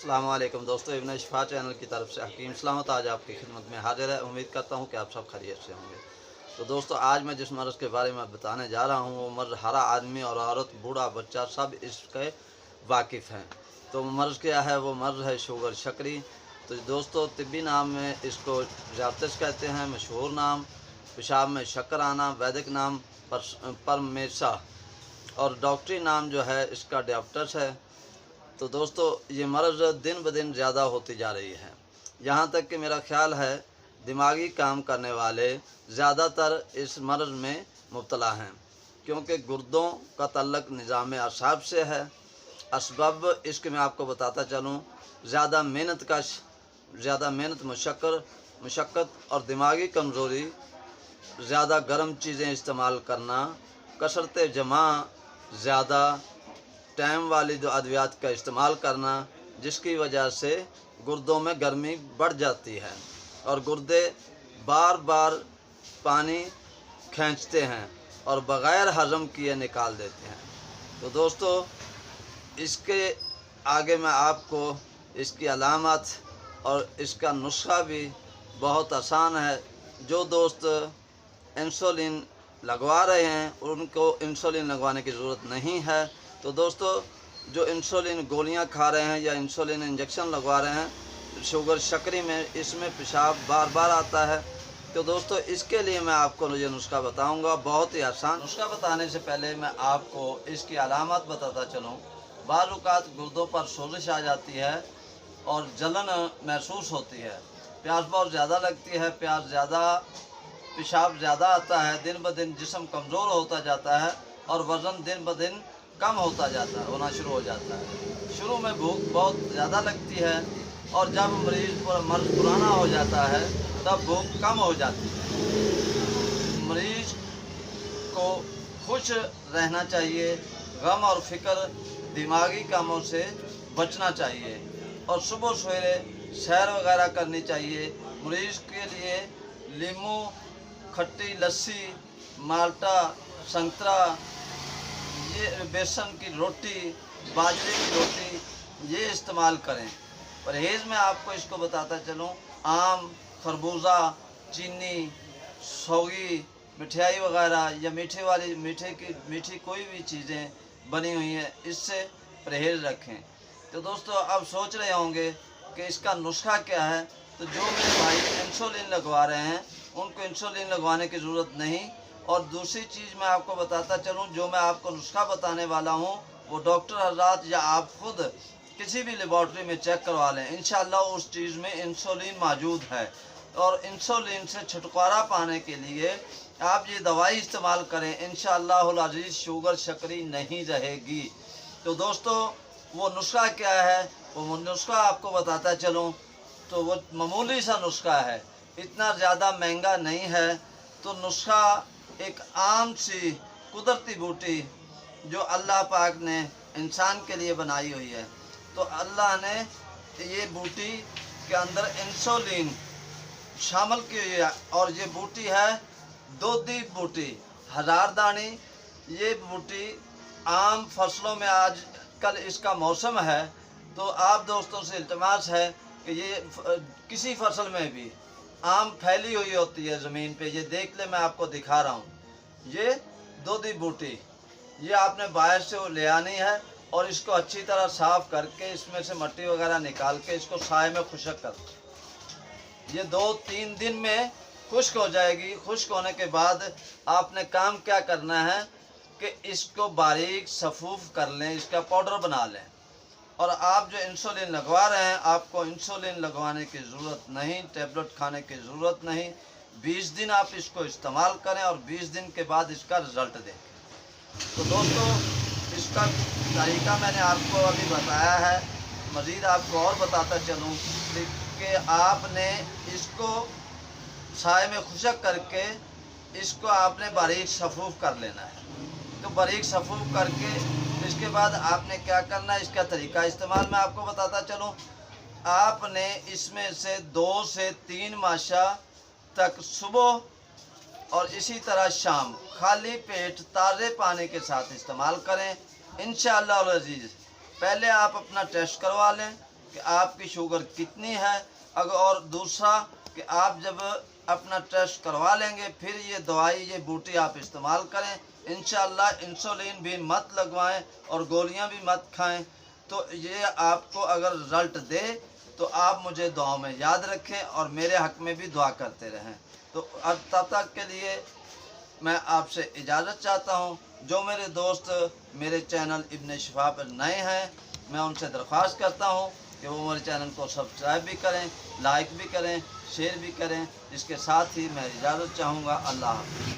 अस्सलाम वालेकुम दोस्तों, इब्न शिफा चैनल की तरफ से हकीम सलामत आज आपकी खिदमत में हाजिर है। उम्मीद करता हूँ कि आप सब खैरियत से होंगे। तो दोस्तों, आज मैं जिस मर्ज़ के बारे में बताने जा रहा हूँ वो मर्ज़ हर आदमी और औरत, बूढ़ा बच्चा सब इसके वाकिफ़ हैं। तो मर्ज़ क्या है? वो मर्ज़ है शुगर शकरी। तो दोस्तों, तिब्बी नाम में इसको ज़ातिश कहते हैं, मशहूर नाम पेशाब में शक्कर आना, वैदिक नाम परमेशा और डॉक्टरी नाम जो है इसका डायबिटीज है। तो दोस्तों, ये मर्ज़ दिन ब दिन ज़्यादा होती जा रही है। यहाँ तक कि मेरा ख़्याल है दिमागी काम करने वाले ज़्यादातर इस मर्ज़ में मुब्तला हैं, क्योंकि गुर्दों का तल्लक निज़ाम असाब से है। असबाब इसके मैं आपको बताता चलूँ, ज़्यादा मेहनत मुशक्क़त और दिमागी कमज़ोरी, ज़्यादा गर्म चीज़ें इस्तेमाल करना, कसरत जमा, ज़्यादा टाइम वाली जो अद्वियात का इस्तेमाल करना, जिसकी वजह से गुर्दों में गर्मी बढ़ जाती है और गुर्दे बार बार पानी खींचते हैं और बग़ैर हज़म किए निकाल देते हैं। तो दोस्तों, इसके आगे मैं आपको इसकी अलामत और इसका नुस्खा भी बहुत आसान है। जो दोस्त इंसुलिन लगवा रहे हैं उनको इंसुलिन लगवाने की ज़रूरत नहीं है। तो दोस्तों, जो इंसुलिन गोलियां खा रहे हैं या इंसुलिन इंजेक्शन लगवा रहे हैं शुगर शकरी में, इसमें पेशाब बार बार आता है। तो दोस्तों, इसके लिए मैं आपको ये नुस्खा बताऊंगा, बहुत ही आसान नुस्खा। बताने से पहले मैं आपको इसकी अलामत बताता चलूँ। बाज़ औक़ात गुर्दों पर सोजिश आ जाती है और जलन महसूस होती है, प्यास बहुत ज़्यादा लगती है, पेशाब ज़्यादा आता है, दिन ब दिन जिस्म कमज़ोर होता जाता है और वज़न दिन ब दिन कम होता जाता है, होना शुरू हो जाता है। शुरू में भूख बहुत ज़्यादा लगती है और जब मर्ज़ पुराना हो जाता है तब भूख कम हो जाती है। मरीज़ को खुश रहना चाहिए, गम और फ़िक्र, दिमागी कामों से बचना चाहिए और सुबह सवेरे सैर वगैरह करनी चाहिए। मरीज़ के लिए लीमू, खट्टी लस्सी, माल्टा, संतरा, ये बेसन की रोटी, बाजरे की रोटी ये इस्तेमाल करें। परहेज़ में आपको इसको बताता चलूँ, आम, खरबूजा, चीनी, सौगी, मिठाई वगैरह या मीठी कोई भी चीज़ें बनी हुई हैं, इससे परहेज़ रखें। तो दोस्तों, अब सोच रहे होंगे कि इसका नुस्खा क्या है। तो जो मेरे भाई इंसुलिन लगवा रहे हैं उनको इंसुलिन लगवाने की ज़रूरत नहीं। और दूसरी चीज़ मैं आपको बताता चलूँ, जो मैं आपको नुस्खा बताने वाला हूँ वो डॉक्टर हज़रात या आप खुद किसी भी लेबॉर्ट्री में चेक करवा लें, इंशाअल्लाह उस चीज़ में इंसुलिन मौजूद है। और इंसुलिन से छुटकारा पाने के लिए आप ये दवाई इस्तेमाल करें, इंशाअल्लाहुल अज़ीज़ शुगर शकरी नहीं रहेगी। तो दोस्तों, वो नुस्खा क्या है, वो नुस्खा आपको बताता चलूँ। तो वो मामूली सा नुस्खा है, इतना ज़्यादा महंगा नहीं है। तो नुस्खा एक आम सी कुदरती बूटी जो अल्लाह पाक ने इंसान के लिए बनाई हुई है। तो अल्लाह ने ये बूटी के अंदर इंसुलिन शामिल की हुई है और ये बूटी है दोधी बूटी, हज़ारदानी। ये बूटी आम फसलों में आजकल इसका मौसम है, तो आप दोस्तों से इल्तिमास है कि ये किसी फसल में भी आम फैली हुई होती है ज़मीन पे, ये देख ले, मैं आपको दिखा रहा हूँ। ये दोधी बूटी ये आपने बाहर से वो ले आनी है और इसको अच्छी तरह साफ़ करके इसमें से मिट्टी वगैरह निकाल के इसको साए में खुश्क कर, ये 2-3 दिन में खुश्क हो जाएगी। खुश्क होने के बाद आपने काम क्या करना है कि इसको बारीक सफ़ूफ़ कर लें, इसका पाउडर बना लें। और आप जो इंसुलिन लगवा रहे हैं, आपको इंसुलिन लगवाने की ज़रूरत नहीं, टैबलेट खाने की ज़रूरत नहीं। 20 दिन आप इसको इस्तेमाल करें और 20 दिन के बाद इसका रिज़ल्ट देखें। तो दोस्तों, इसका तरीका मैंने आपको अभी बताया है। मज़ीद आपको और बताता चलूँ कि आपने इसको साए में खुश्क करके इसको आपने बारीक सफ़ूफ़ कर लेना है। तो बारीक सफ़ूफ़ करके इसके बाद आपने क्या करना है, इसका तरीका इस्तेमाल मैं आपको बताता चलूँ। आपने इसमें से 2 से 3 माशा तक सुबह और इसी तरह शाम खाली पेट ताज़े पानी के साथ इस्तेमाल करें, इंशाअल्लाह अज़ीज़। पहले आप अपना टेस्ट करवा लें, कि आपकी शुगर कितनी है। अगर और दूसरा कि आप जब अपना टेस्ट करवा लेंगे फिर ये दवाई, ये बूटी आप इस्तेमाल करें। इंशाअल्लाह इंसुलिन भी मत लगवाएं और गोलियां भी मत खाएं। तो ये आपको अगर रिज़ल्ट दे तो आप मुझे दुआ में याद रखें और मेरे हक़ में भी दुआ करते रहें। तो अब तब तक के लिए मैं आपसे इजाज़त चाहता हूँ। जो मेरे दोस्त मेरे चैनल इब्न शिफा पर नए हैं, मैं उनसे दरख्वास्त करता हूँ कि वो मेरे चैनल को सब्सक्राइब भी करें, लाइक भी करें, शेयर भी करें। इसके साथ ही मैं इजाज़त चाहूँगा। अल्लाह हाफ़िज़।